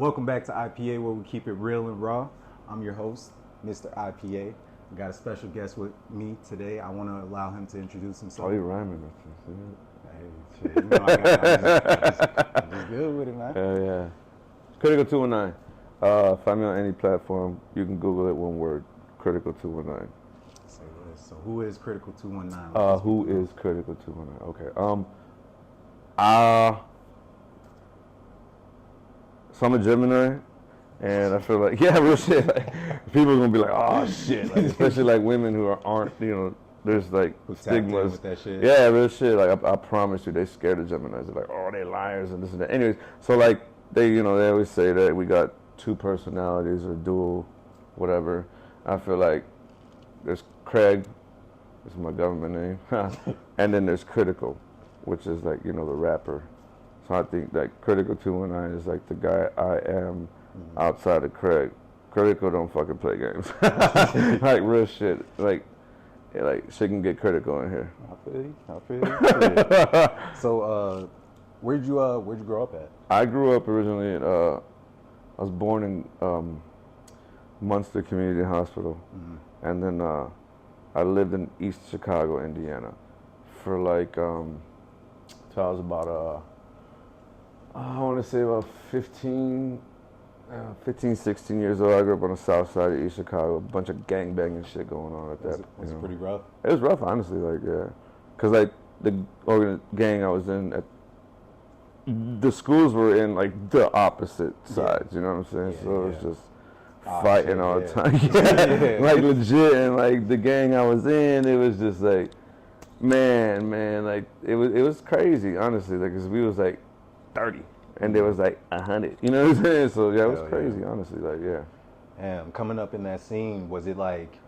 Welcome back to IPA, where we keep it real and raw. I'm your host, Mr. IPA. I got a special guest with me today. I want to allow him to introduce himself. Oh, you rhyming with Hey, shit, you know I'm just good with it, man. Hell yeah. Critical219. Find me on any platform. You can Google it, one word, Critical219. So who is Critical219? Who is Critical219? Okay. So I'm a Gemini, and I feel like, yeah, real shit. Like, people are gonna be like, oh shit, like, especially like women who aren't, there's like stigmas. With that shit. Yeah, real shit. Like I promise you, they scared of Geminis. They're like, oh, they liars and this and that. Anyways, so like they always say that we got two personalities or dual, whatever. I feel like there's Craig, this is my government name, and then there's Critical, which is like the rapper. So I think that Critical219 is like the guy I am outside of Craig. Critical don't fucking play games. Like real shit. Like shit can get critical in here. I feel you. So where'd you grow up at? I grew up originally I was born in Munster Community Hospital, and then I lived in East Chicago, Indiana, for like till I was about I want to say about 15, 16 years old. I grew up on the south side of East Chicago. A bunch of gangbanging shit going on at that. Was it pretty rough? It was rough, honestly. Like, yeah, because like the gang I was in, the schools were in like the opposite sides. You know what I'm saying? Yeah, so it was just fighting all the time. Yeah. Like legit, and like the gang I was in, it was just like, man, like it was crazy, honestly. Like, 'cause we was like 30, and there was like 100. You know what I'm saying? So yeah, it was crazy, honestly. Like, yeah. And coming up in that scene, was it like,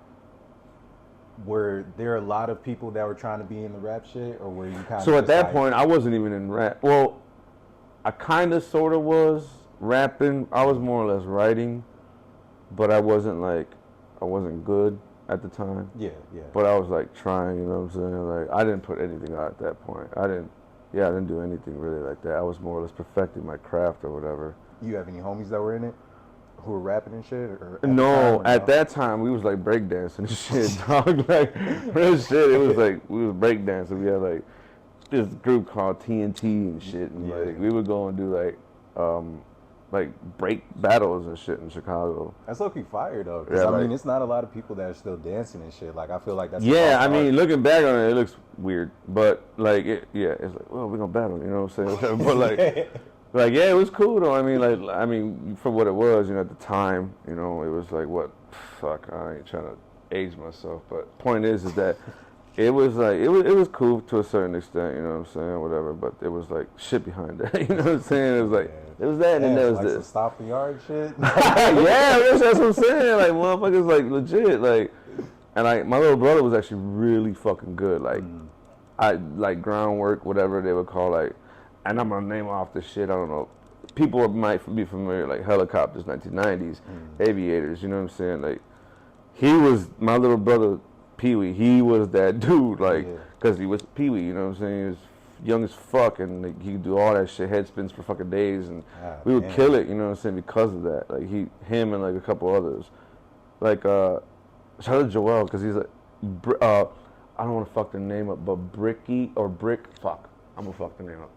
were there a lot of people that were trying to be in the rap shit, or were you kind of? So at that point, I wasn't even in rap. Well, I kind of, sort of was rapping. I was more or less writing, but I wasn't good at the time. Yeah. But I was like trying. You know what I'm saying? Like, I didn't put anything out at that point. I didn't do anything really like that. I was more or less perfecting my craft or whatever. You have any homies that were in it who were rapping and shit? Or at that time we was like breakdancing and shit, dog. Like real shit. It was like we was breakdancing. We had like this group called TNT and shit, and like we would go and do like break battles and shit in Chicago. That's low-key fire though, because I mean, it's not a lot of people that are still dancing and shit. Like, I feel like that's I mean, looking back on it, it looks weird, but like it's like, well, we're gonna battle, you know what I'm saying? But like it was cool though. I mean, for what it was, at the time, it was like, what, fuck, I ain't trying to age myself, but point is that it was like, it was cool to a certain extent, you know what I'm saying, whatever, but it was like shit behind that, you know what I'm saying? It was like, it was that, and then there was like this. Some stop the yard shit? Yeah, that's what I'm saying, like, motherfuckers, like, legit, like, and like, my little brother was actually really fucking good, like, like, groundwork, whatever they would call, like, and I'm gonna name off this shit, I don't know, people might be familiar, like, helicopters, 1990s, aviators, you know what I'm saying, like, he was, my little brother, Pee-wee, he was that dude, like, because he was Pee-wee, you know what I'm saying? He was young as fuck, and like, he could do all that shit, head spins for fucking days, and we would kill it, you know what I'm saying, because of that. Like, him and like a couple others. Like, shout out to Joel, because he's like, I don't want to fuck the name up, but I'm gonna fuck the name up.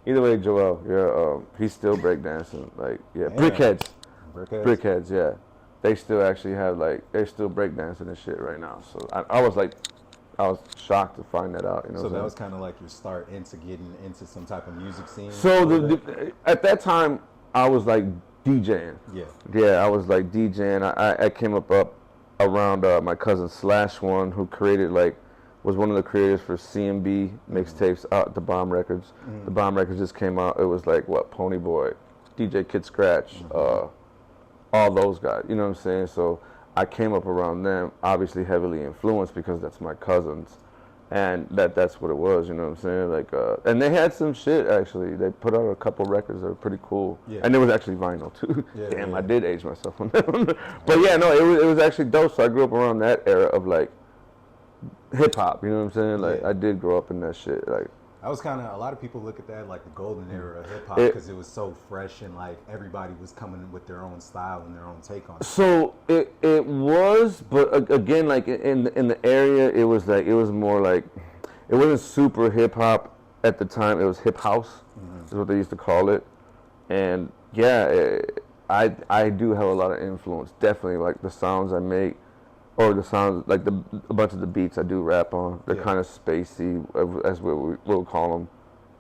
Either way, Joel, he's still breakdancing, like, Brickheads, yeah. They still actually have, like, they're still breakdancing and shit right now. So I was shocked to find that out. So that was kind of like your start into getting into some type of music scene? So at that time, I was like DJing. Yeah, I was like DJing. I came up around my cousin /1, who was one of the creators for CMB mixtapes out the Bomb Records. The Bomb Records just came out. It was like, what, Ponyboy, DJ Kid Scratch, all those guys, you know what I'm saying? So I came up around them, obviously heavily influenced because that's my cousins, and that's what it was, you know what I'm saying? Like, and they had some shit, actually. They put out a couple records that were pretty cool, and there was actually vinyl too. Damn, I did age myself on that one. But yeah, no, it was actually dope. So I grew up around that era of like hip hop, you know what I'm saying? Like, I did grow up in that shit, like. That was kind of, a lot of people look at that like the golden era of hip hop because it was so fresh and like everybody was coming with their own style and their own take on it. So it was, but again, like in the area, it was more like, it wasn't super hip hop at the time. It was hip house, is what they used to call it. And yeah, I do have a lot of influence. Definitely, like the sounds I make, or the sounds, like a bunch of the beats I do rap on. They're kind of spacey, as we'll call them,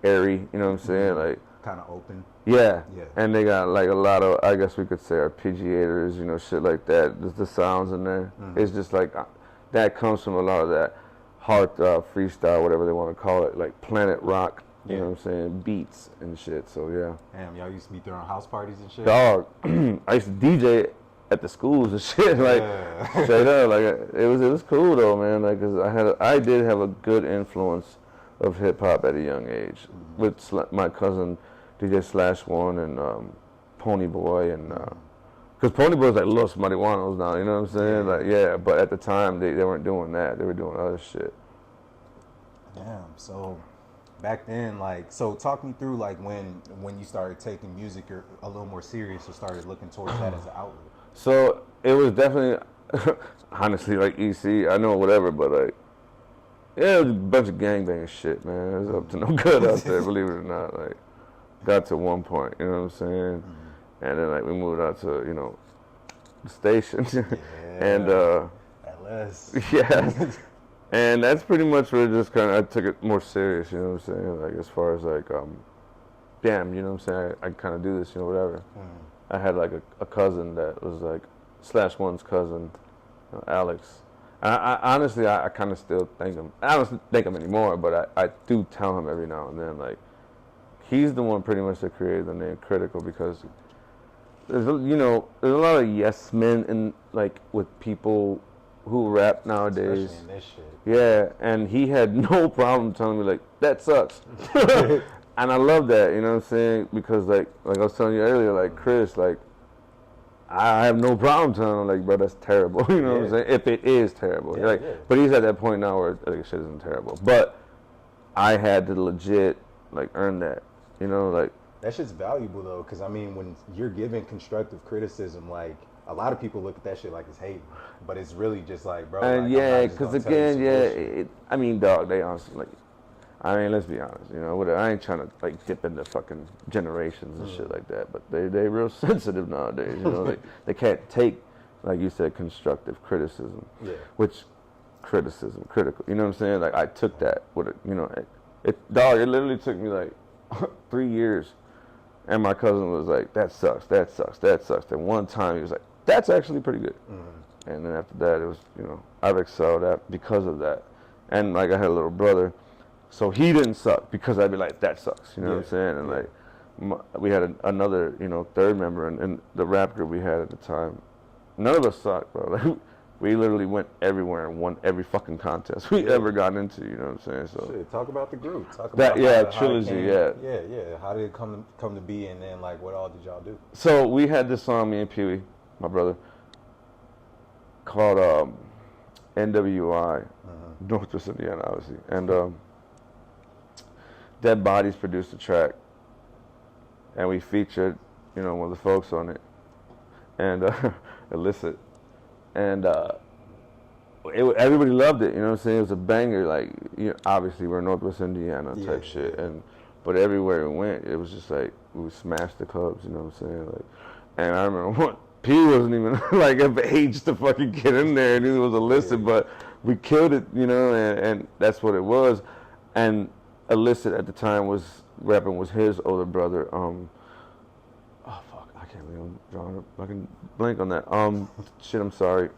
airy. You know what I'm saying? Like kind of open. Yeah. And they got like a lot of, I guess we could say, arpeggiators, you know, shit like that. There's the sounds in there. It's just like that comes from a lot of that heart freestyle, whatever they want to call it, like planet rock. You know what I'm saying? Beats and shit. So yeah. Damn, y'all used to be throwing house parties and shit. Dog, I used to DJ at the schools and shit, like straight up. Like it was cool though, man. Like, cause I did have a good influence of hip hop at a young age with my cousin DJ /1 and Pony Boy, and cause Pony Boy's like Los Marihuanos now. You know what I'm saying? Like but at the time they weren't doing that. They were doing other shit. Damn. So back then, like, so talk me through like when you started taking music a little more serious or started looking towards that as an outlet. So it was definitely, honestly, like EC, I know whatever, but like, yeah, it was a bunch of gangbanging shit, man. It was up to no good out there, believe it or not. Like, got to one point, you know what I'm saying? And then like we moved out to, you know, the station, and LS. And that's pretty much where it just kind of, I took it more serious, you know what I'm saying? Like as far as like, damn, you know what I'm saying? I kind of do this, you know, whatever. I had like a cousin that was like /1's cousin, you know, Alex. And I honestly, I kind of still thank him. I don't thank him anymore, but I do tell him every now and then, like, he's the one pretty much that created the name Critical, because there's a lot of yes men in, like, with people who rap nowadays. Especially in this shit. Yeah, and he had no problem telling me, like, that sucks. And I love that, you know what I'm saying? Because, like I was telling you earlier, like, Chris, like, I have no problem telling him, like, bro, that's terrible. You know what I'm saying? If it is terrible. But he's at that point now where, like, shit isn't terrible. But I had to legit, like, earn that, you know, like. That shit's valuable, though, because, I mean, when you're giving constructive criticism, like, a lot of people look at that shit like it's hate. But it's really just like, bro. And like, because again, I mean, dog, they honestly, like, I mean, let's be honest, you know, I ain't trying to, like, dip into fucking generations and shit like that, but they real sensitive nowadays, you know, they can't take, like you said, constructive criticism, which critical, you know what I'm saying? Like, I took that with it, you know, it literally took me, like, 3 years, and my cousin was like, that sucks. Then one time he was like, that's actually pretty good. And then after that, it was, you know, I've excelled at because of that. And, like, I had a little brother, so he didn't suck because I'd be like, that sucks, you know what I'm saying? And like, we had another, you know, third member in the rap group we had at the time. None of us sucked, bro. Like, we literally went everywhere and won every fucking contest we ever got into, you know what I'm saying? So shit, talk about the group. Talk about trilogy, Yeah. How did it come to be, and then like what all did y'all do? So we had this song, me and Pee-wee, my brother, called NWI, Northwest Indiana, obviously, and Dead Bodies produced the track, and we featured, you know, one of the folks on it, and Illicit, and everybody loved it, you know what I'm saying? It was a banger, like, you know, obviously we're Northwest Indiana type shit, but everywhere we went, it was just like, we smashed the clubs, you know what I'm saying? Like, and I remember P wasn't even like of age to fucking get in there, and it was Illicit, but we killed it, you know, and that's what it was. And Illicit at the time was rapping was his older brother. Oh fuck, I can't believe I'm drawing a fucking blank on that. Shit, I'm sorry.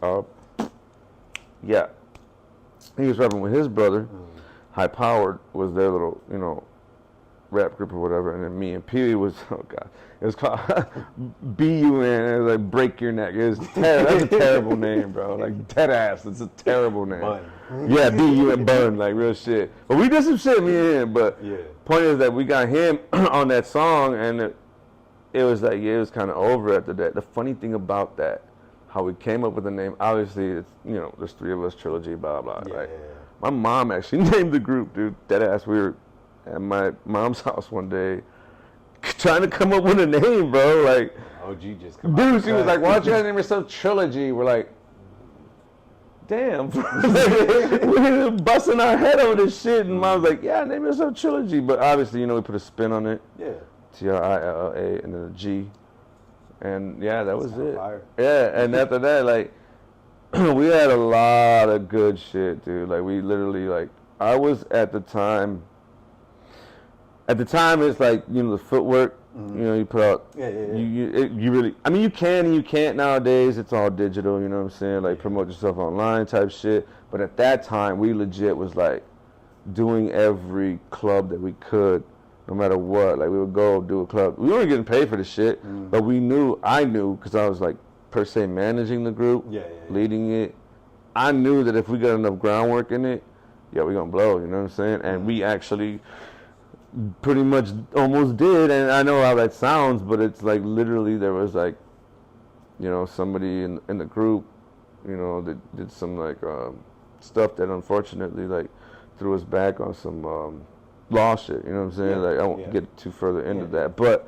Yeah, he was rapping with his brother. High Powered was their little, you know, rap group or whatever, and then me and Pee-wee was, oh god, it was called BUN. It was like Break Your Neck. It was that's a terrible name, bro. Like dead ass, it's a terrible name. Bun. Yeah, BUN Bun, like real shit. But we did some shit, me and him. But point is that we got him on that song, and it was like, it was kind of over after that. The funny thing about that, how we came up with the name, obviously, it's, you know, there's three of us, trilogy, blah blah. Right? My mom actually named the group, dude. Dead ass, we were at my mom's house one day, trying to come up with a name, bro. Like, OG just come dude, she was like, "Why don't you guys name yourself Trilogy?" We're like, "Damn, we're busting our head over this shit." And Mom's like, "Yeah, name yourself Trilogy." But obviously, you know, we put a spin on it. Yeah. TRILLA and then a G, and yeah, that was it. Fire. Yeah, and after that, like, we had a lot of good shit, dude. Like, we literally, like, I was at the time, it's like, you know, the footwork, you know, you put out, you really, I mean, you can and you can't nowadays. It's all digital, you know what I'm saying? Like, promote yourself online type shit. But at that time, we legit was, like, doing every club that we could, no matter what. Like, we would go do a club. We weren't getting paid for the shit, but I knew, because I was, like, per se managing the group, leading it. I knew that if we got enough groundwork in it, yeah, we're going to blow, you know what I'm saying? And we actually pretty much almost did, and I know how that sounds, but it's like literally there was like, you know, somebody in the group, you know, that did some like stuff that unfortunately like threw us back on some law shit, you know what I'm saying? Like, I won't get too further into that, but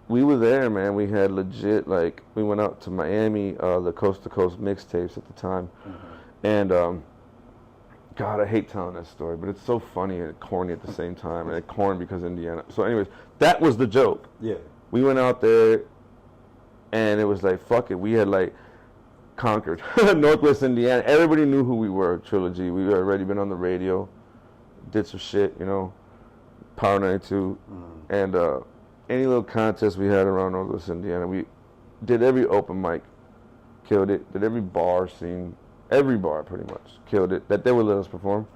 we were there, man. We had legit, like, we went out to Miami, the Coast to Coast mixtapes at the time, and God, I hate telling that story, but it's so funny and corny at the same time, and corny because Indiana. So anyways, that was the joke. Yeah. We went out there, and it was like, fuck it. We had, like, conquered Northwest Indiana. Everybody knew who we were, Trilogy. We had already been on the radio, did some shit, you know, Power 92, and any little contest we had around Northwest Indiana, we did every open mic, killed it, did every bar scene, every bar pretty much, killed it, that they would let us perform,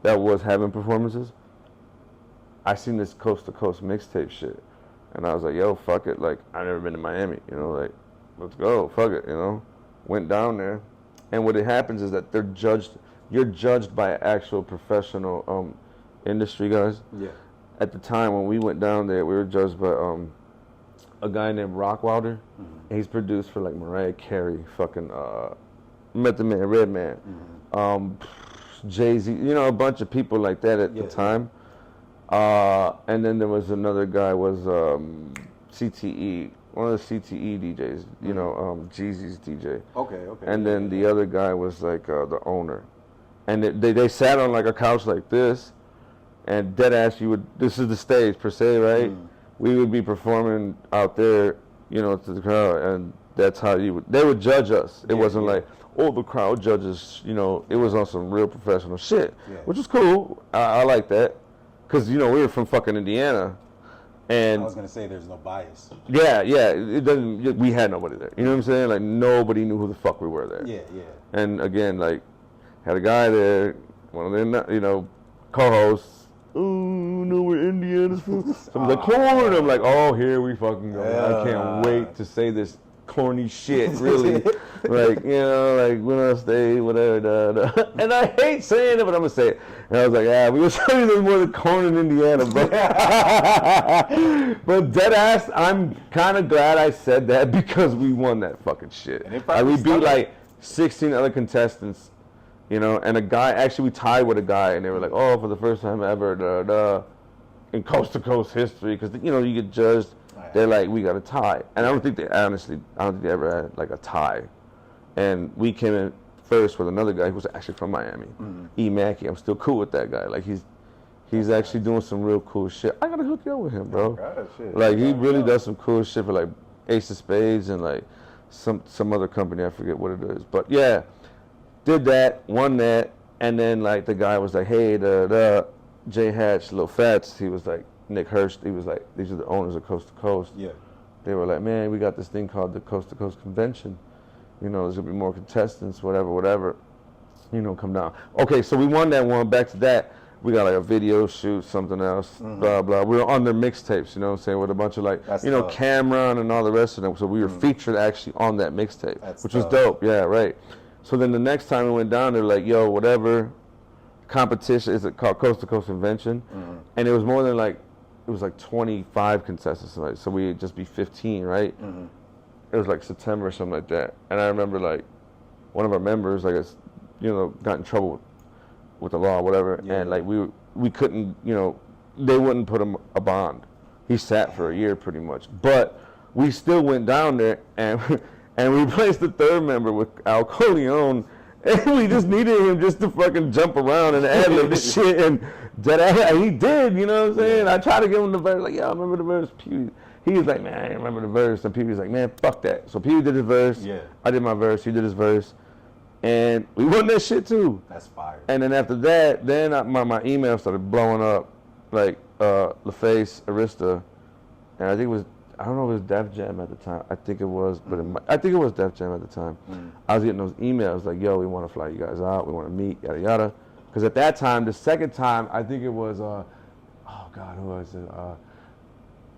that was having performances. I seen this Coast to Coast mixtape shit, and I was like, yo, fuck it, like, I've never been to Miami, you know, like, let's go, fuck it, you know. Went down there, and what it happens is that you're judged by actual professional industry guys. Yeah. At the time when we went down there, we were judged by a guy named Rockwilder. He's produced for like Mariah Carey, fucking Method Man, Redman, Jay-Z, you know, a bunch of people like that at the time. And then there was another guy, was CTE, one of the CTE DJs, you know, Jeezy's DJ. Okay. And then the other guy was like the owner. And they sat on like a couch like this, and dead ass, this is the stage per se, right? We would be performing out there, you know, to the crowd, and that's how they would judge us. It wasn't like, oh, the crowd judges, you know, it was on some real professional shit, which was cool. I like that, because, you know, we were from fucking Indiana. And I was going to say there's no bias. Yeah, it doesn't, we had nobody there. You know what I'm saying? Like, nobody knew who the fuck we were there. Yeah. And again, like, had a guy there, one of the, you know, co-hosts. Oh, no, we're Indiana's food. So I'm like, corn. I'm like, oh, here we fucking go. I can't wait to say this corny shit, really. Like, you know, like, when I stay, whatever, And I hate saying it, but I'm going to say it. And I was like, yeah, we were saying there's more than corn in Indiana, bro. But dead ass, I'm kind of glad I said that, because we won that fucking shit. Like, we beat like 16 other contestants. You know, and a guy, actually we tied with a guy, and they were like, oh, for the first time ever, in Coast to Coast history, because, you know, you get judged, they're like, we got a tie. And I don't think they ever had, like, a tie. And we came in first with another guy who was actually from Miami, E. Mackey. I'm still cool with that guy. Like, he's actually doing some real cool shit. I got to hook you up with him, bro. Like, he really does some cool shit for, like, Ace of Spades and, like, some other company. I forget what it is. But, yeah. Did that, won that, and then like the guy was like, hey, Jay Hatch, Lil Fats, he was like, Nick Hurst, he was like, these are the owners of Coast to Coast. Yeah. They were like, man, we got this thing called the Coast to Coast Convention. You know, there's gonna be more contestants, whatever, you know, come down. Okay, so we won that one, back to that. We got like a video shoot, something else, blah, blah. We were on their mixtapes, you know what I'm saying, with a bunch of like, you know, Cameron and all the rest of them. So we were featured actually on that mixtape, which was dope. Yeah, right. So then the next time we went down, they were like, yo, whatever competition, is it called Coast to Coast Convention? And it was more than like, it was like 25 contestants, like, so we'd just be 15, right? It was like September or something like that. And I remember like, one of our members, like, you know, got in trouble with the law or whatever, and like we couldn't, you know, they wouldn't put him a bond. He sat for a year pretty much. But we still went down there and replaced the third member with Al Coleon. And we just needed him just to fucking jump around and ad-lib the shit. And he did, you know what I'm saying? I tried to give him the verse, like, yo, I remember the verse. He was like, man, I didn't remember the verse. And Pee was like, man, fuck that. So Pee did his verse. Yeah. I did my verse. He did his verse. And we won that shit too. That's fire. And then after that, then my email started blowing up. Like, LaFace, Arista. And I think it was, I don't know if it was Def Jam at the time. I think it was, but I think it was Def Jam at the time. I was getting those emails like, yo, we want to fly you guys out. We want to meet, yada, yada. Because at that time, the second time, I think it was, oh, God, who was it?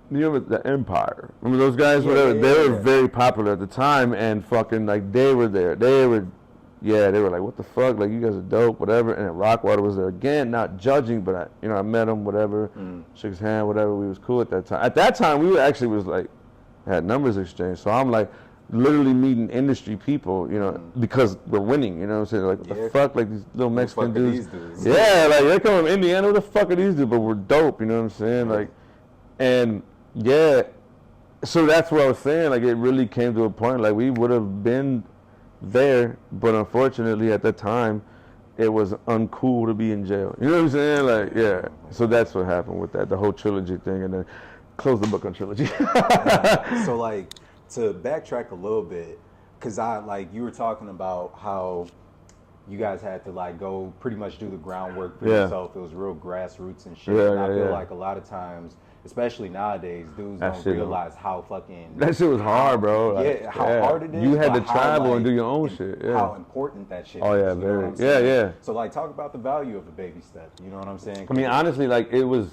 You remember the Empire? Remember those guys? Yeah, they were very popular at the time, and fucking, like, they were there. They were like, what the fuck? Like, you guys are dope, whatever. And Rockwater was there again, not judging, but I met him, whatever, shook his hand, whatever. We was cool at that time. At that time, we actually was like, had numbers exchanged. So I'm like, literally meeting industry people, you know, because we're winning, you know what I'm saying? Like, what the fuck? Like, these little Mexican dudes. Yeah, like, they're coming from Indiana. What the fuck are these dudes? But we're dope, you know what I'm saying? Like, and yeah, so that's what I was saying. Like, it really came to a point, like, we would have been there, but unfortunately at that time it was uncool to be in jail. You know what I'm saying? Like, yeah. So that's what happened with that, the whole trilogy thing, and then close the book on trilogy. So like, to backtrack a little bit, because you were talking about how you guys had to like go pretty much do the groundwork for yourself. It was real grassroots and shit. And I feel like a lot of times, especially nowadays, dudes don't realize how fucking... That shit was hard, bro. Like, how hard it is. You had to travel and do your own shit. Yeah. How important that shit is. Oh, yeah, very. Yeah. So, like, talk about the value of a baby step. You know what I'm saying? I mean, honestly, like, it was...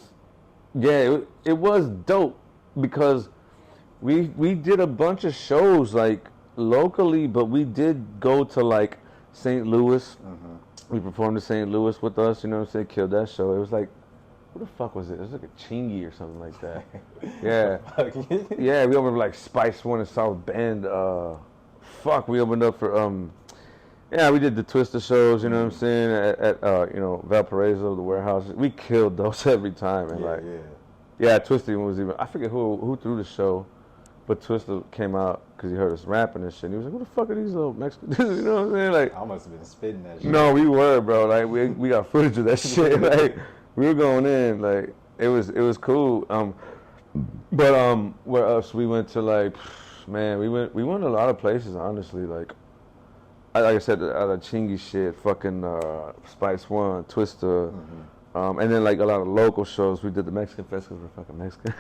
Yeah, it was dope because we did a bunch of shows, like, locally, but we did go to, like, St. Louis. We performed in St. Louis with us, you know what I'm saying? Killed that show. It was like... What the fuck was it? It was like a Chingy or something like that. Yeah. Yeah, we opened like Spice One in South Bend. We opened up for, we did the Twister shows, you know what I'm saying, at Valparaiso, the Warehouse. We killed those every time. And Twister was even, I forget who threw the show, but Twister came out because he heard us rapping and shit. And he was like, what the fuck are these little Mexicans? You know what I'm saying? Like, I must have been spitting that shit. No, we were, bro. Like, we got footage of that shit. Like, we were going in, like, it was cool. Where else? We went to, like, man, we went a lot of places, honestly. Like I said, the Chingy shit, fucking Spice One, Twister, and then like a lot of local shows. We did the Mexican Fest because we're fucking Mexican.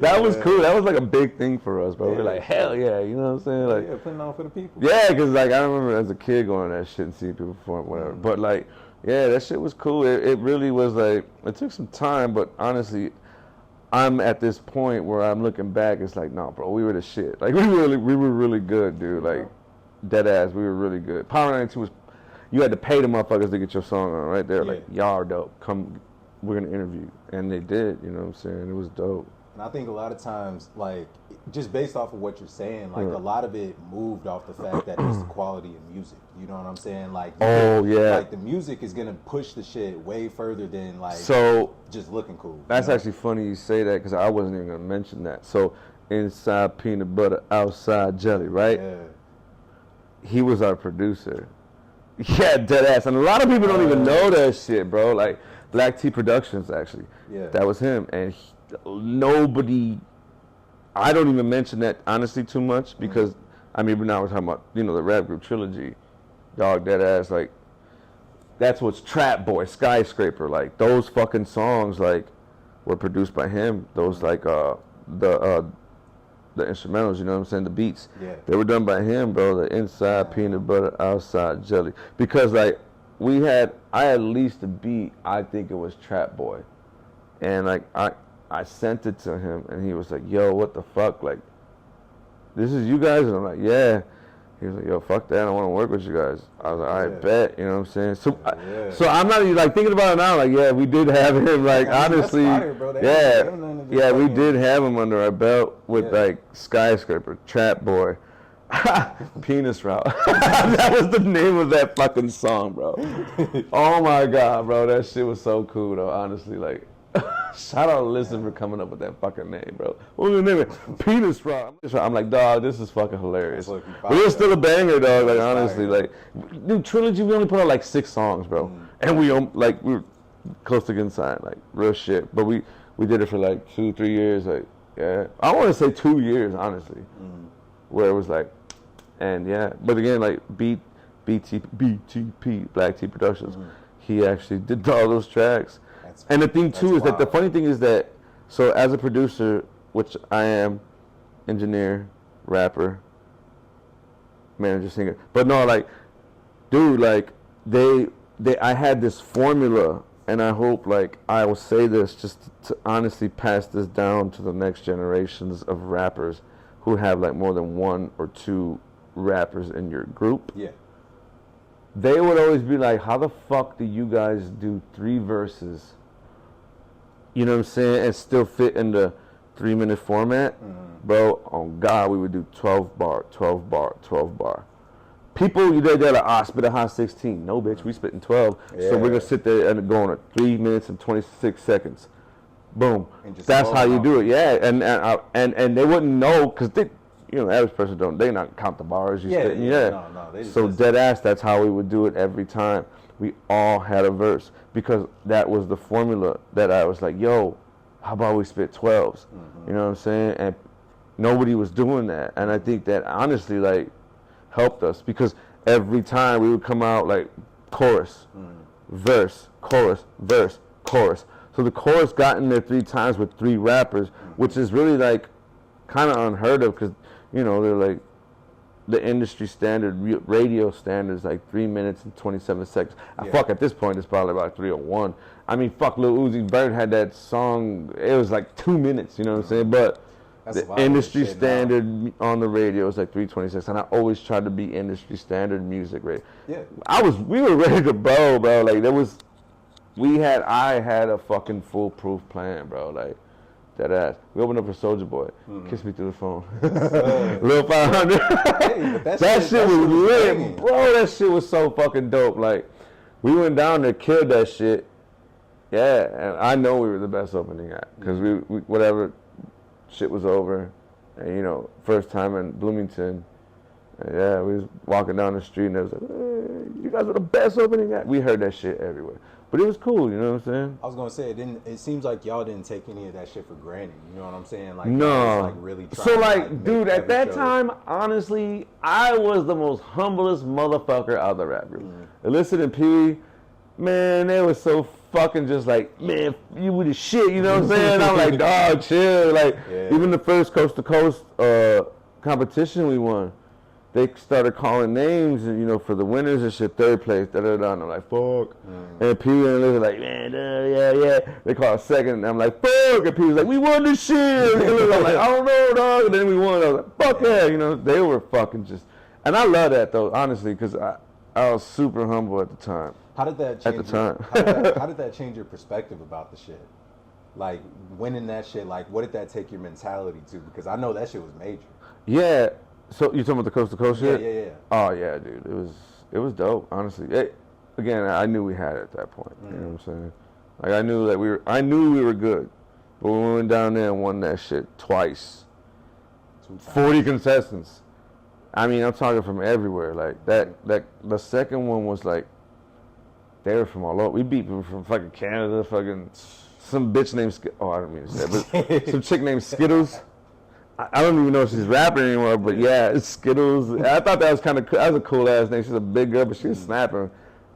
That was cool. That was like a big thing for us, bro. We were like, hell yeah, you know what I'm saying? Like, putting on for the people. Yeah, because like I remember as a kid going to that shit and seeing people perform, whatever. But like. Yeah, that shit was cool. It really was like, it took some time, but honestly, I'm at this point where I'm looking back, it's like, nah, bro, we were the shit. Like, we were really good, dude. Like, dead ass, we were really good. Power 92 was, you had to pay the motherfuckers to get your song on right there. Like, y'all are dope. Come, we're going to interview. And they did, you know what I'm saying? It was dope. And I think a lot of times, like, just based off of what you're saying, like, a lot of it moved off the fact that it's the quality of music. You know what I'm saying? Like, like, the music is going to push the shit way further than, like, just looking cool. That's actually funny you say that because I wasn't even going to mention that. So, inside peanut butter, outside jelly, right? Yeah. He was our producer. Yeah, dead ass. And a lot of people don't even know that shit, bro. Like, Black Tea Productions, actually. Yeah. That was him. And nobody... I don't even mention that, honestly, too much because, I mean, now we're talking about, you know, the rap group Trilogy. Dog, dead ass, like, that's what's Trap Boy, Skyscraper. Like, those fucking songs, like, were produced by him. Those, like, the instrumentals, you know what I'm saying, the beats. Yeah. They were done by him, bro. The inside peanut butter, outside jelly. Because, like, I had leased a beat, I think it was Trap Boy. And, like, I sent it to him, and he was like, yo, what the fuck? Like, this is you guys? And I'm like, yeah. He was like, yo, fuck that. I don't want to work with you guys. I was like, I bet. You know what I'm saying? So, so I'm not even, like, thinking about it now. Like, yeah, we did have him, like, honestly. Fire, bro. We did have him under our belt with, like, Skyscraper, Trap Boy, Penis Route. That was the name of that fucking song, bro. Oh, my God, bro. That shit was so cool, though, honestly. Like, Shout out Listen for coming up with that fucking name, bro. What was the name? Penis Frog. I'm like, dog, this is fucking hilarious. But it was still a banger, dog. Like honestly, like, dude, Trilogy, we only put out like 6 songs, bro, and we were close to getting signed, like real shit. But we did it for like 2-3 years, like I want to say 2 years, honestly, where it was like, and but again, like BTP Black T Productions, he actually did all those tracks. And the thing too is that the funny thing is that, so as a producer, which I am, engineer, rapper, manager, singer, but no, like, dude, like I had this formula, and I hope, like, I will say this just to honestly pass this down to the next generations of rappers who have like more than 1 or 2 rappers in your group. Yeah. They would always be like, how the fuck do you guys do 3 verses, you know what I'm saying, and still fit in the 3-minute format? Bro, on God, we would do 12 bar, 12 bar, 12 bar. People, they're like, spit a hot 16. No, bitch, we spitting 12. Yeah. So we're going to sit there and go on 3 minutes and 26 seconds. Boom. That's how you do it. Yeah, and they wouldn't know, because they, you know, the average person they not count the bars. So dead ass, that's how we would do it every time. We all had a verse, because that was the formula that I was like, yo, how about we spit 12s? You know what I'm saying? And nobody was doing that. And I think that honestly, like, helped us, because every time we would come out like chorus, verse, chorus, verse, chorus. So the chorus got in there 3 times with 3 rappers, which is really like kind of unheard of, because, you know, they're like, the industry standard, radio standards, like 3 minutes and 27 seconds. Fuck, at this point, it's probably about 3:01. I mean, fuck, Lil Uzi Vert had that song, it was like 2 minutes, you know what I'm saying? But that's the industry standard on the radio is like 3:26, and I always tried to be industry standard music, right? Yeah. We were ready to blow, bro. Like, I had a fucking foolproof plan, bro. Like, that ass. We opened up for Soulja Boy. Kiss me through the phone. Lil 500. Hey, but that shit was lit, bro. That shit was so fucking dope. Like, we went down there, killed that shit. Yeah, and I know we were the best opening act, because we whatever shit was over, and, you know, first time in Bloomington. And we was walking down the street, and it was like, hey, you guys were the best opening act. We heard that shit everywhere. But it was cool, you know what I'm saying? I was gonna say, it seems like y'all didn't take any of that shit for granted. You know what I'm saying? Like, no. Was, like, really trying so, to, like, dude, at that time, honestly, I was the most humblest motherfucker out of the rap group. Illicit and Pee, man, they were so fucking just like, man, you with the shit, you know what I'm saying? I'm like, dog, chill. Like, even the first Coast to Coast competition we won, they started calling names, and, you know, for the winners and shit, 3rd place, da-da-da, and I'm like, fuck. And P and Liz are like, man, yeah. They call second, and I'm like, fuck. And P was like, we won this shit. And I'm like, I don't know, dog. And then we won. I was like, fuck yeah, you know. They were fucking just, and I love that, though, honestly, because I was super humble at the time. How did that change? At the time. How did that change your perspective about the shit? Like, winning that shit, like, what did that take your mentality to? Because I know that shit was major. Yeah. So you talking about the Coast to Coast shit? Yeah. Oh yeah, dude, it was dope. Honestly, again, I knew we had it at that point. You know what I'm saying? Like, I knew that we were good, but when we went down there and won that shit twice, 40 contestants. I mean, I'm talking from everywhere. Like that the second one was like, they were from all over. We beat people from fucking Canada, fucking some bitch named I don't mean to say that, but some chick named Skittles. I don't even know if she's rapping anymore, but yeah, it's Skittles. I thought that was kind of cool. That was a cool ass name. She's a big girl, but she was snapping.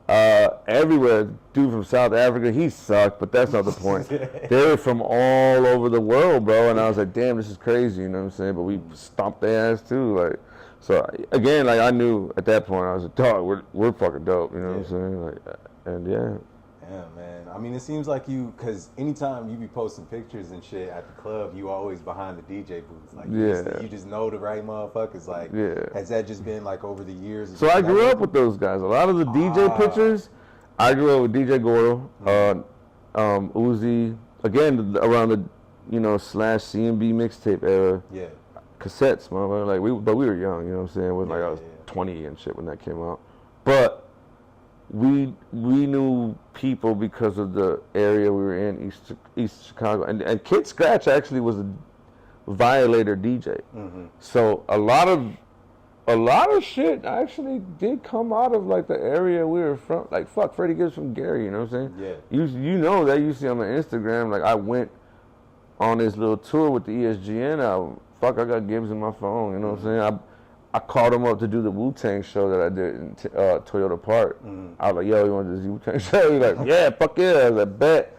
Everywhere. Dude from South Africa, he sucked, but that's not the point. They were from all over the world, bro, and I was like, damn, this is crazy, you know what I'm saying? But we stomped their ass too, like. So again, like, I knew at that point, I was like, dog, we're fucking dope, you know what I'm saying? Like, and yeah. Yeah, man. I mean, it seems like because anytime you be posting pictures and shit at the club, you always behind the DJ booth. Like, you just know the right motherfuckers. Like, has that just been like over the years? So I grew up with those guys. A lot of the DJ pictures, I grew up with DJ Gordo, Uzi. Again, around the, you know, / CMB mixtape era. Yeah. Cassettes, motherfucker. Like, but we were young. You know what I'm saying? It was like I was 20 and shit when that came out. But we knew people because of the area we were in, East Chicago, and Kid Scratch actually was a Violator DJ. Mm-hmm. So a lot of shit actually did come out of like the area we were from. Like fuck, Freddie Gibbs from Gary, you know what I'm saying? Yeah. You know that, you see on my Instagram, like I went on this little tour with the ESGN album. Fuck, I got Gibbs in my phone, you know what I'm saying? I called him up to do the Wu-Tang show that I did in Toyota Park. Mm-hmm. I was like, yo, you want to do this Wu-Tang show? He's like, yeah, fuck yeah. I was like, bet.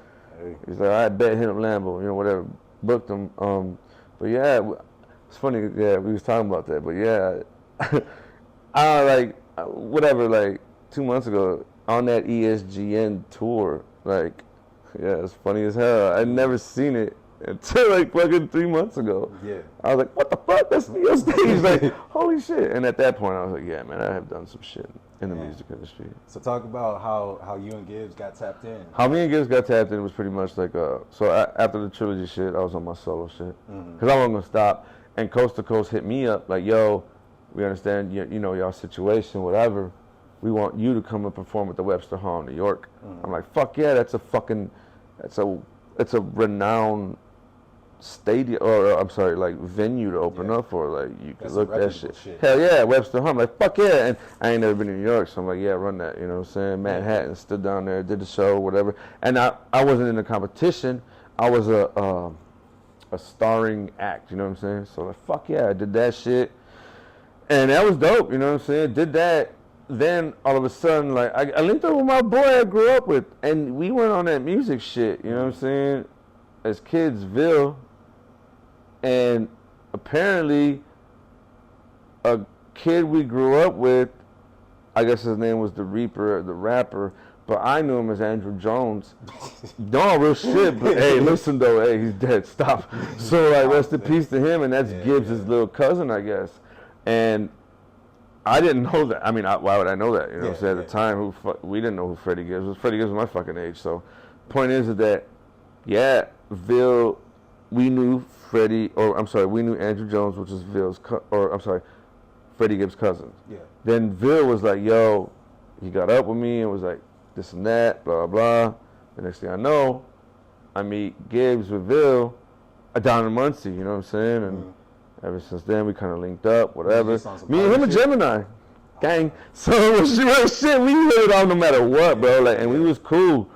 He's like, all right, bet, hit him Lambo, you know, whatever. Booked him. But yeah, it's funny, yeah, we was talking about that. But yeah, whatever, like 2 months ago, on that ESGN tour, like, yeah, it's funny as hell. I'd never seen it until like fucking 3 months ago. Yeah. I was like, what the fuck? That's me on stage. Like, holy shit. And at that point, I was like, yeah, man, I have done some shit in the music industry. So talk about how you and Gibbs got tapped in. How me and Gibbs got tapped in was pretty much like, after the trilogy shit, I was on my solo shit. Because I wasn't going to stop. And Coast to Coast hit me up like, yo, we understand, you know, y'all situation, whatever. We want you to come and perform at the Webster Hall in New York. I'm like, fuck yeah, it's a renowned stadium, or I'm sorry, like venue to open up for. Like, you can look that shit. Hell yeah, Webster Hall. I'm like, fuck yeah. And I ain't never been in New York, so I'm like, yeah, run that, you know what I'm saying? Manhattan, stood down there, did the show, whatever. And I wasn't in the competition. I was a starring act, you know what I'm saying? So like, fuck yeah, I did that shit. And that was dope, you know what I'm saying? Did that. Then all of a sudden, like, I linked up with my boy I grew up with, and we went on that music shit, you know what I'm saying? As kids, Ville. And apparently, a kid we grew up with, I guess his name was the Reaper, the rapper, but I knew him as Andrew Jones. No, real shit, but hey, listen though, hey, he's dead, stop. So, like, rest in peace to him, and that's Gibbs' little cousin, I guess. And I didn't know that. I mean, why would I know that? You know what I'm saying? At the time, we didn't know who Freddie Gibbs was. Freddie Gibbs was my fucking age. So, point is that, yeah, Ville, we knew we knew Andrew Jones, which is Freddie Gibbs' cousin. Yeah. Then Ville was like, yo, he got up with me and was like, this and that, blah, blah, blah. The next thing I know, I meet Gibbs with Ville down in Muncie, you know what I'm saying? And ever since then, we kind of linked up, whatever. Me and him are Gemini. Gang. So, shit, we hit it off no matter what, bro. Like, and we was cool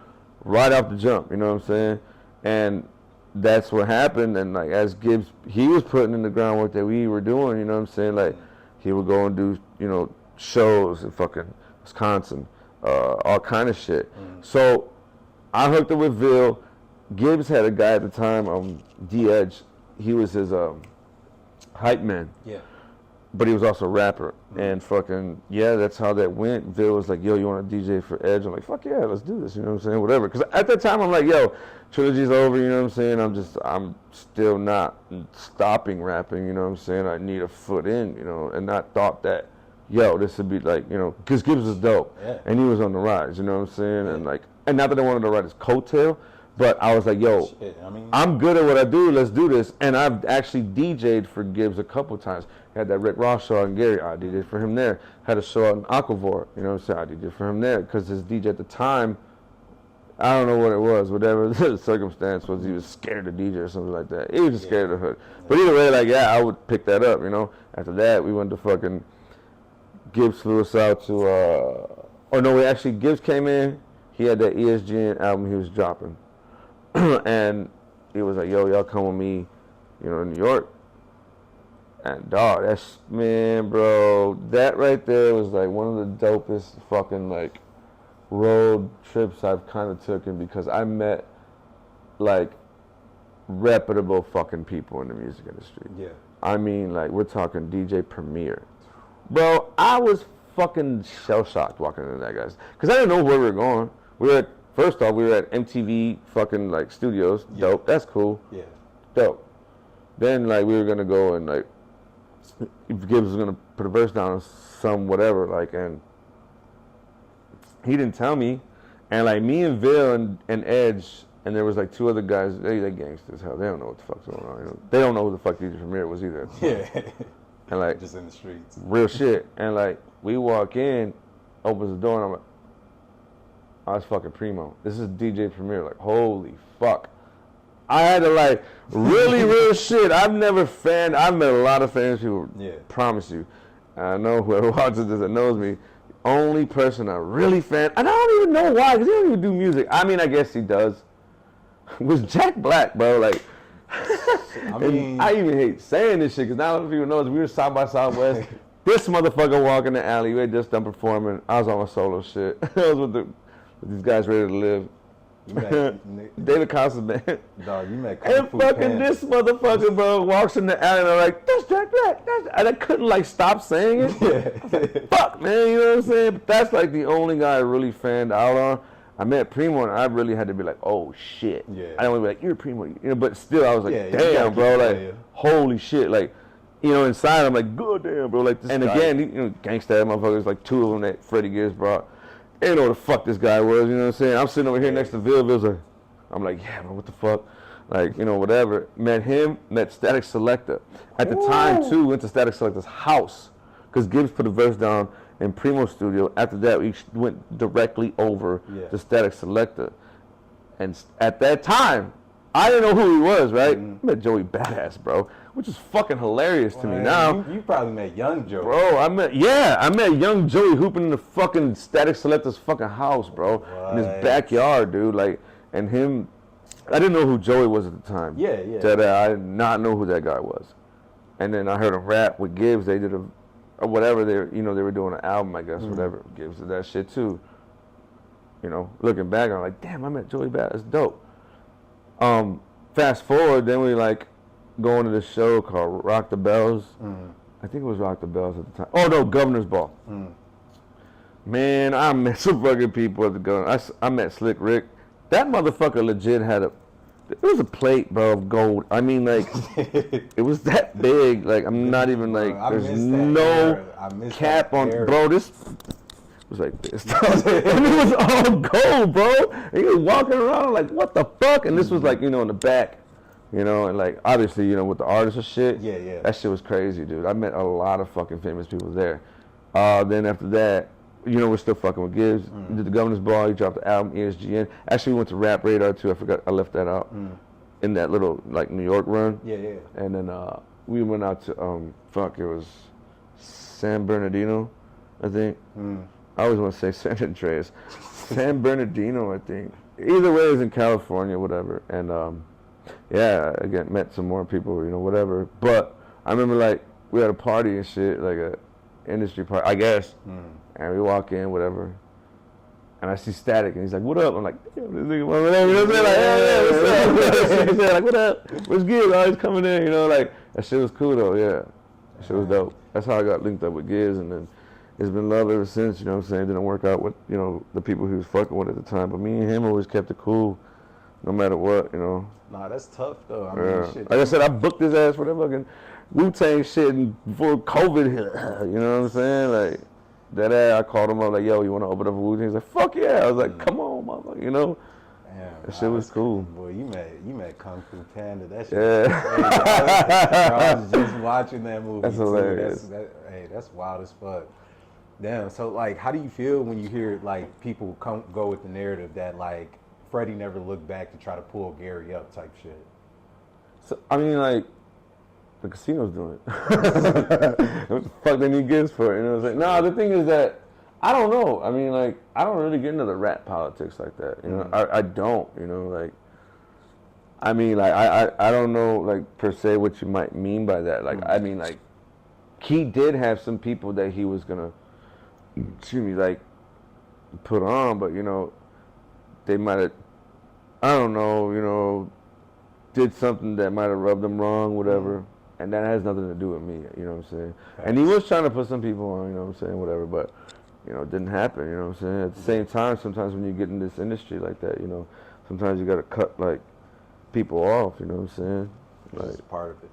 right off the jump, you know what I'm saying? And that's what happened. And, like, as Gibbs, he was putting in the groundwork that we were doing, you know what I'm saying? Like, he would go and do, you know, shows in fucking Wisconsin, all kind of shit. So, I hooked up with Ville. Gibbs had a guy at the time, D-Edge. He was his hype man. Yeah. But he was also a rapper. And fucking, yeah, that's how that went. Ville was like, yo, you want to DJ for Edge? I'm like, fuck yeah, let's do this, you know what I'm saying? Whatever. Because at that time, I'm like, yo, trilogy's over, you know what I'm saying? I'm still not stopping rapping, you know what I'm saying? I need a foot in, you know, and I thought that, yo, this would be like, you know, because Gibbs was dope. Yeah. And he was on the rise, you know what I'm saying? Yeah. And like, and not that I wanted to ride his coattail, but I was like, yo, I'm good at what I do, let's do this. And I've actually DJ'd for Gibbs a couple times. Had that Rick Ross show in Gary, I DJ'd for him there. Had a show out in Aquavore, you know what I'm saying? I DJ'd for him there. Because his DJ at the time, I don't know what it was, whatever the circumstance was, he was scared to DJ or something like that. He was just scared of the hood. But either way, like, yeah, I would pick that up, you know? After that, we went to fucking, Gibbs flew us out to, Gibbs came in, he had that ESGN album he was dropping. And he was like, yo, y'all come with me, you know, to New York. And dog, that right there was like one of the dopest fucking like road trips I've kind of taken, because I met like reputable fucking people in the music industry. Yeah. I mean, like, we're talking DJ Premier. Bro, I was fucking shell-shocked walking into that, guys. Because I didn't know where we were going. First off, we were at MTV fucking, like, studios. Yeah. Dope. That's cool. Yeah. Dope. Then, like, we were going to go and, like, Gibbs was going to put a verse down on some whatever, like, and he didn't tell me. And, like, me and Ville and Edge, and there was, like, two other guys, they gangsters, hell, they don't know what the fuck's going on. You know? They don't know who the fuck DJ Premier was either. Yeah. And, like, just in the streets. Real shit. And, like, we walk in, opens the door, and I'm like, Oh, it's fucking Primo. This is DJ Premier. Like, holy fuck. I had to, like, really real shit. I've met a lot of famous people, promise you. I know whoever watches this that knows me, the only person I really and I don't even know why, because he don't even do music. I mean, I guess he does. Was Jack Black, bro. Like, I even hate saying this shit, because now people know we were South by Southwest. This motherfucker walking the alley, we had just done performing. I was on my solo shit. I was with these guys ready to live. David Costa's band. Dog, you met and fucking this motherfucker, bro, walks in the alley and I'm like, that's Jack Black. And I couldn't, like, stop saying it. I was like, fuck, man, you know what I'm saying? But that's, like, the only guy I really fanned out on. I met Primo and I really had to be like, oh, shit. Yeah. I don't want to be like, you're Primo. You know, but still, I was like, damn, bro, like, holy shit. Like, you know, inside, I'm like, good damn, bro. Like, this and guy. Again, you know, gangsta motherfuckers, like, 2 of them that Freddie Gibbs brought. They didn't know what the fuck this guy was, you know what I'm saying? I'm sitting over here next to Ville's like, I'm like, yeah, man, what the fuck? Like, you know, whatever. Met him, met Static Selektah. At the time, too, went to Static Selektah's house, because Gibbs put a verse down in Primo's studio. After that, we went directly over to Static Selektah. And at that time, I didn't know who he was, right? I met Joey Bada, bro, which is fucking hilarious to me now. You probably met young Joey. Bro, I met young Joey hooping in the fucking Static Selektah's fucking house, bro. In his backyard, dude. Like, and him, I didn't know who Joey was at the time. Yeah. I did not know who that guy was. And then I heard him rap with Gibbs. They did or whatever, they were doing an album, I guess, whatever. Gibbs did that shit too. You know, looking back, I'm like, damn, I met Joey Bada. That's dope. Fast forward, then we like going to this show called Rock the Bells. I think it was Rock the Bells at the time. Oh no, Governor's Ball. Man, I met some fucking people at the Governor. I met Slick Rick. That motherfucker legit had it was a plate, bro, of gold. I mean, like, it was that big. Like, I'm not even like, there's no cap on, bro. This was like this. And it was all gold, bro. And he was walking around like, what the fuck? And this was like, you know, in the back, you know, and like, obviously, you know, with the artists and shit. Yeah. That shit was crazy, dude. I met a lot of fucking famous people there. Then after that, you know, we're still fucking with Gibbs. We did the Governor's Ball. He dropped the album, ESGN. Actually, we went to Rap Radar, too. I forgot. I left that out in that little, like, New York run. Yeah. And then we went out to, it was San Bernardino, I think. I always want to say San Andreas. San Bernardino, I think. Either way, it was in California, whatever. And, again, met some more people, you know, whatever. But I remember, like, we had a party and shit, like a industry party, I guess. And we walk in, whatever, and I see Static, and he's like, what up? I'm like, damn, this nigga, whatever. You know what I'm saying? Like, what's up? He's like, what up? What's good? Oh, he's coming in, you know, like, that shit was cool, though, yeah. That shit was dope. That's how I got linked up with Gibbs, and then it's been love ever since, you know what I'm saying? It didn't work out with, you know, the people he was fucking with at the time, but me and him always kept it cool, no matter what, you know. Nah, that's tough, though. I mean, shit. Like I said, I booked his ass for that fucking Wu-Tang shit before COVID hit, you know what I'm saying? Like, that ass, I called him up like, yo, you want to open up a Wu-Tang? He's like, fuck yeah. I was like, come on, motherfucker, you know? Damn, that shit was cool. Boy, you met Kung Fu Panda. That shit I was just watching that movie. That's hilarious. That's wild as fuck. Damn, so, like, how do you feel when you hear, like, people go with the narrative that, like, Freddie never looked back to try to pull Gary up type shit? So, I mean, like, the casino's doing it. What the fuck they need Gibbs for? You know what I'm saying? No, the thing is that I don't know. I mean, like, I don't really get into the rap politics like that. You know, I don't. You know, like, I mean, like, I don't know, like, per se what you might mean by that. Like, I mean, like, he did have some people that he was gonna, like, put on, but you know, they might have, I don't know, you know, did something that might have rubbed them wrong, whatever. And that has nothing to do with me, you know what I'm saying? And he was trying to put some people on, you know what I'm saying, whatever, but, you know, it didn't happen, you know what I'm saying? At the same time, sometimes when you get in this industry like that, you know, sometimes you got to cut, like, people off, you know what I'm saying? Like, it's part of it.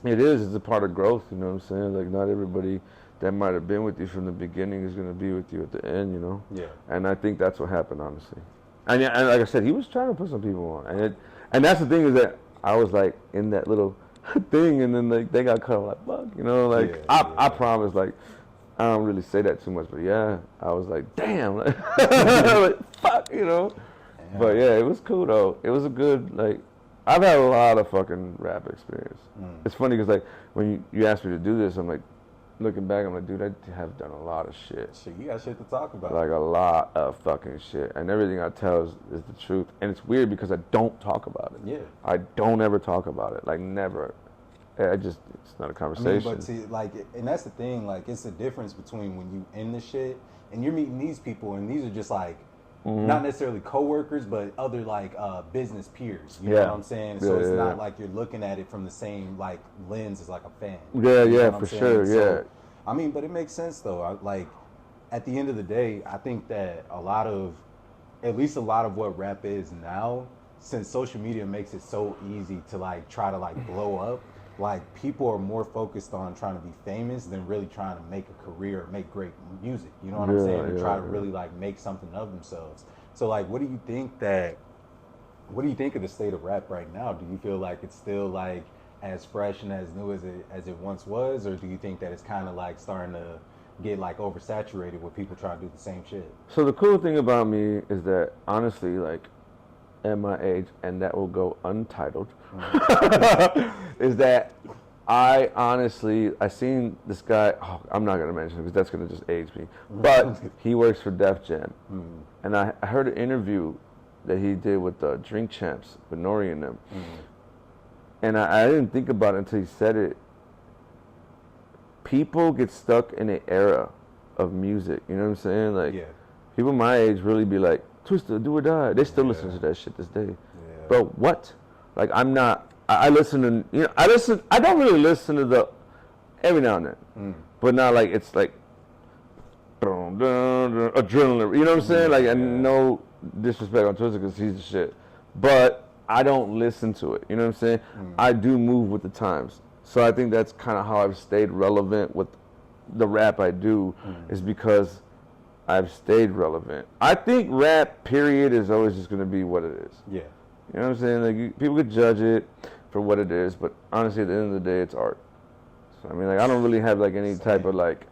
It is. It's a part of growth, you know what I'm saying? Like, not everybody that might have been with you from the beginning is going to be with you at the end, you know? Yeah. And I think that's what happened, honestly. And like I said, he was trying to put some people on. And that's the thing is that I was, like, in that little thing, and then like they got cut. I'm like, fuck, you know, like I promise, like I don't really say that too much, but yeah, I was like, damn, like, fuck, you know. Yeah. But yeah, it was cool though. It was a good, like, I've had a lot of fucking rap experience. It's funny because like when you asked me to do this, I'm like, looking back, I'm like, dude, I have done a lot of shit. Shit, you got shit to talk about. Like a lot of fucking shit, and everything I tell is the truth. And it's weird because I don't talk about it. Yeah. I don't ever talk about it. Like never. It's not a conversation. I mean, but see, like, and that's the thing. Like, it's the difference between when you in the shit and you're meeting these people, and these are just like not necessarily coworkers, but other like business peers. You know what I'm saying? So it's not like you're looking at it from the same like lens as like a fan. Yeah, for sure. So, I mean, but it makes sense though. Like, at the end of the day, I think that at least a lot of what rap is now, since social media makes it so easy to like try to like blow up. Like, people are more focused on trying to be famous than really trying to make a career or make great music. You know what I'm saying? And try to really like make something of themselves. So like, what do you think of the state of rap right now? Do you feel like it's still like as fresh and as new as it once was, or do you think that it's kind of like starting to get like oversaturated with people trying to do the same shit? So the cool thing about me is that honestly, like, at my age, and that will go untitled, is that I seen this guy, I'm not going to mention him because that's going to just age me, but he works for Def Jam. And I heard an interview that he did with the Drink Champs, with Nori and them. And I didn't think about it until he said it. People get stuck in an era of music, you know what I'm saying? Like, people my age really be like, Twister, Do or Die. They still listen to that shit this day. Bro, what? Like, I listen to, you know, I don't really listen to the, every now and then. But not like, it's like, adrenaline, you know what I'm saying? Like, and no disrespect on Twister because he's the shit. But I don't listen to it, you know what I'm saying? I do move with the times. So I think that's kind of how I've stayed relevant with the rap I do, is because I've stayed relevant. I think rap, period, is always just going to be what it is. Yeah. You know what I'm saying? Like, people could judge it for what it is, but honestly, at the end of the day, it's art. So, I mean, like, I don't really have, like, any type of, like,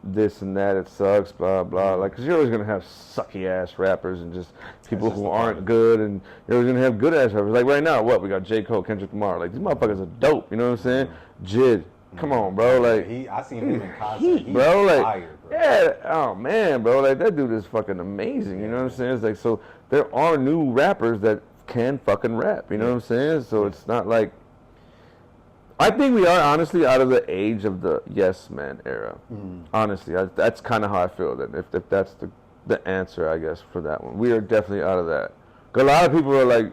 this and that, it sucks, blah, blah. Like, because you're always going to have sucky-ass rappers and just people who aren't good, and you're always going to have good-ass rappers. Like, right now, we got J. Cole, Kendrick Lamar. Like, these motherfuckers are dope, you know what I'm saying? Jid. Come on, bro. Like, I seen him in concert. He's bro. Like, fire, bro. Yeah. Oh man, bro. Like, that dude is fucking amazing. You know what I'm saying? It's like, so there are new rappers that can fucking rap. You know what I'm saying? So it's not like. I think we are honestly out of the age of the yes man era. Honestly, that's kind of how I feel. That if that's the answer, I guess, for that one, we are definitely out of that. 'Cause a lot of people are like,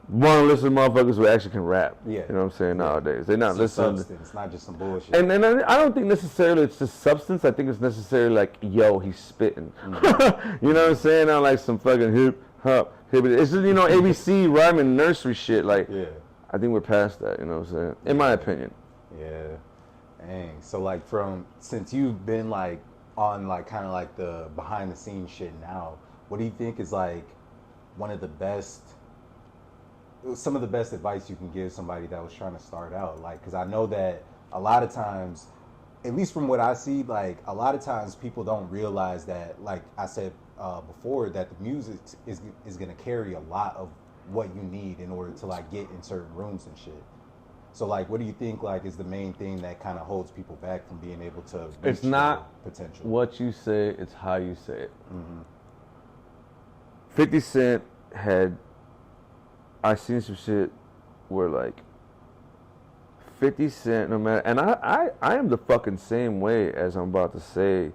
want to listen to motherfuckers who actually can rap. You know what I'm saying? Nowadays, they're not listening. Substance, not just some bullshit. And I don't think necessarily it's just substance. I think it's necessarily like, yo, he's spitting. You know what I'm saying? Not like some fucking hip hop. It's just, you know, ABC rhyming nursery shit. Like, I think we're past that. You know what I'm saying? In my opinion. Yeah. Dang. So like, since you've been like on like kind of like the behind the scenes shit now, what do you think is like some of the best advice you can give somebody that was trying to start out? Like, because I know that a lot of times, at least from what I see, like, a lot of times people don't realize that, like I said before, that the music is going to carry a lot of what you need in order to, like, get in certain rooms and shit. So, like, what do you think, like, is the main thing that kind of holds people back from being able to reach it's not potential? What you say, it's how you say it. 50 Cent had... I seen some shit where, like, 50 Cent, no matter, and I am the fucking same way as I'm about to say.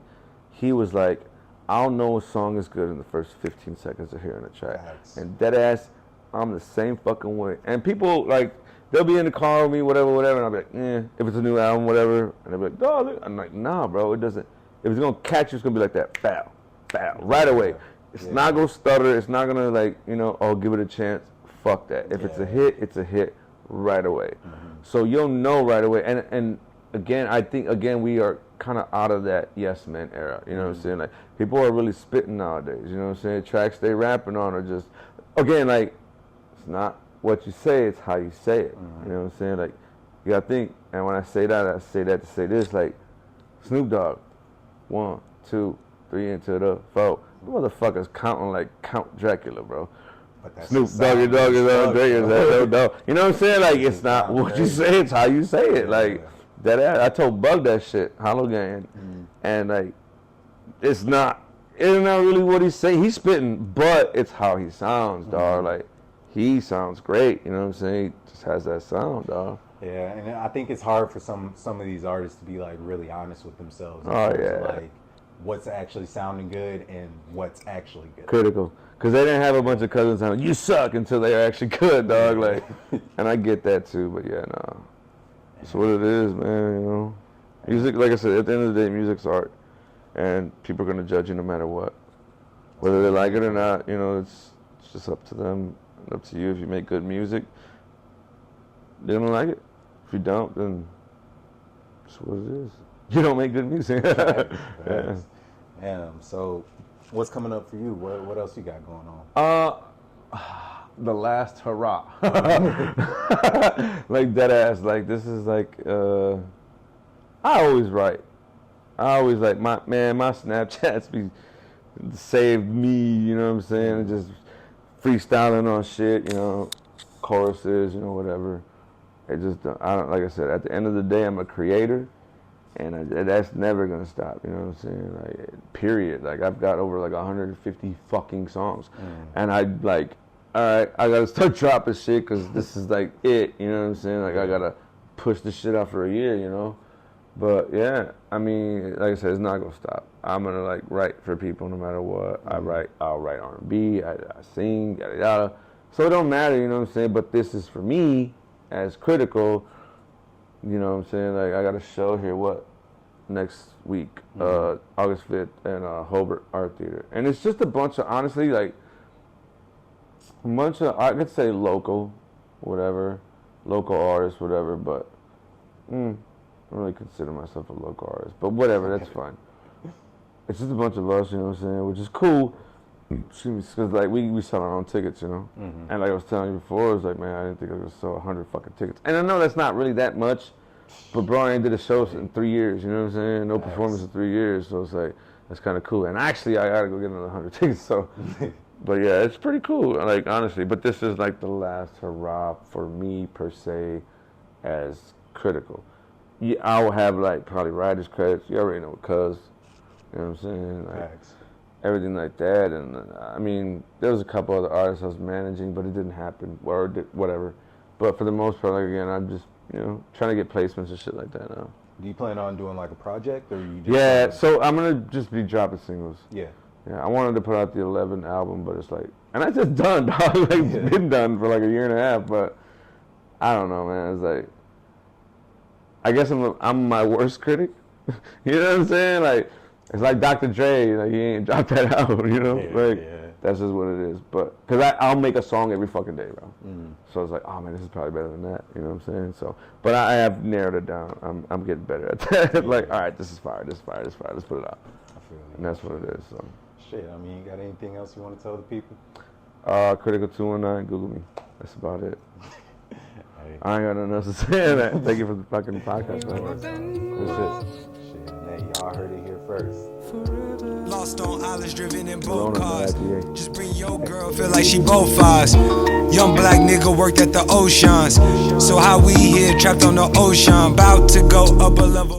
He was like, I'll know a song is good in the first 15 seconds of hearing a track. And dead ass, I'm the same fucking way. And people, like, they'll be in the car with me, whatever, and I'll be like, if it's a new album, whatever. And they'll be like, oh, I'm like, nah, bro, it doesn't. If it's gonna catch you, it's gonna be like that, bow, right away. It's not gonna stutter. It's not gonna, like, you know, oh, give it a chance. Fuck that. If it's a hit right away. So you'll know right away. And again, I think, we are kind of out of that yes man era. You know what I'm saying? Like, people are really spitting nowadays. You know what I'm saying? Tracks they rapping on are just, again, like, it's not what you say, it's how you say it. You know what I'm saying? Like, you gotta think. And when I say that to say this. Like, Snoop Dogg, 1, 2, 3 into the 4. The motherfuckers counting like Count Dracula, bro. Snoop Doggy Dogg is on Drake. You know what I'm saying? Like, it's not what you say, it's how you say it. Like, I told Bug that shit, Hollow Gang, and like, it's not really what he's saying. He's spitting, but it's how he sounds, dog. Like, he sounds great, you know what I'm saying? He just has that sound, dog. Yeah, and I think it's hard for some of these artists to be like really honest with themselves. Like, what's actually sounding good and what's actually good. Critical. Because they didn't have a bunch of cousins saying, you suck, until they're actually good, dog. Like, and I get that too, but yeah, no. It's what it is, man, you know. Music, like I said, at the end of the day, music's art. And people are going to judge you no matter what. Whether they like it or not, you know, it's just up to them, up to you. If you make good music, they're going to like it. If you don't, then it's what it is. You don't make good music. Yeah. So what's coming up for you? What else you got going on? The last hurrah. Like dead ass. Like this is like I always write. I always like my Snapchats be saved me, you know what I'm saying? And just freestyling on shit, you know, choruses, you know, whatever. It just I don't, like I said, at the end of the day I'm a creator. And that's never gonna stop, you know what I'm saying? Like, period. Like, I've got over like 150 fucking songs, and I like, all right, I gotta start dropping shit because this is like it, you know what I'm saying? Like, I gotta push this shit out for a year, you know. But yeah, I mean, like I said, it's not gonna stop. I'm gonna like write for people no matter what. I'll write R&B, I sing, yada yada. So it don't matter, you know what I'm saying? But this is for me as Critical. You know what I'm saying? Like, I got a show here, next week, August 5th, in Hobart Art Theater. And it's just a bunch of, honestly, like, I could say local artists, whatever, but I don't really consider myself a local artist. But whatever, that's fine. It's just a bunch of us, you know what I'm saying, which is cool. Because, like, we sell our own tickets, you know? And like I was telling you before, it was like, man, I didn't think I was going to sell 100 fucking tickets. And I know that's not really that much, but bro, I ain't did a show in 3 years, you know what I'm saying? No performance in 3 years, so it's like, that's kind of cool. And actually, I got to go get another 100 tickets, so. But yeah, it's pretty cool, like, honestly. But this is like the last hurrah for me, per se, as Critical. Yeah, I will have, like, probably writer's credits. You already know what Cuz, you know what I'm saying? Like, everything like that, and I mean, there was a couple other artists I was managing, but it didn't happen, or whatever. But for the most part, like, again, I'm just, you know, trying to get placements and shit like that now. Do you plan on doing like a project, or you just? Yeah, so I'm gonna just be dropping singles. Yeah. Yeah, I wanted to put out the 11 album, but it's like, and I just done, dog. Like, it's been done for like a year and a half, but I don't know, man. It's like, I guess I'm my worst critic. You know what I'm saying? Like, it's like Dr. Dre, like, he ain't dropped that out, you know? That's just what it is. But, because I'll make a song every fucking day, bro. So it's like, oh, man, this is probably better than that, you know what I'm saying? So, but I have narrowed it down. I'm getting better at that. Like, all right, this is fire, let's put it out. I feel you. And that's what it is, so. Shit, I mean, you got anything else you want to tell the people? Critical219, Google me. That's about it. I ain't got nothing else to say. That. Thank you for the fucking podcast, man. Good shit. Hey, y'all heard it here first. Lost on islands, driven in both cars. Just bring your girl, feel like she both eyes. Young black nigga worked at the oceans. So how we here, trapped on the ocean, about to go up a level.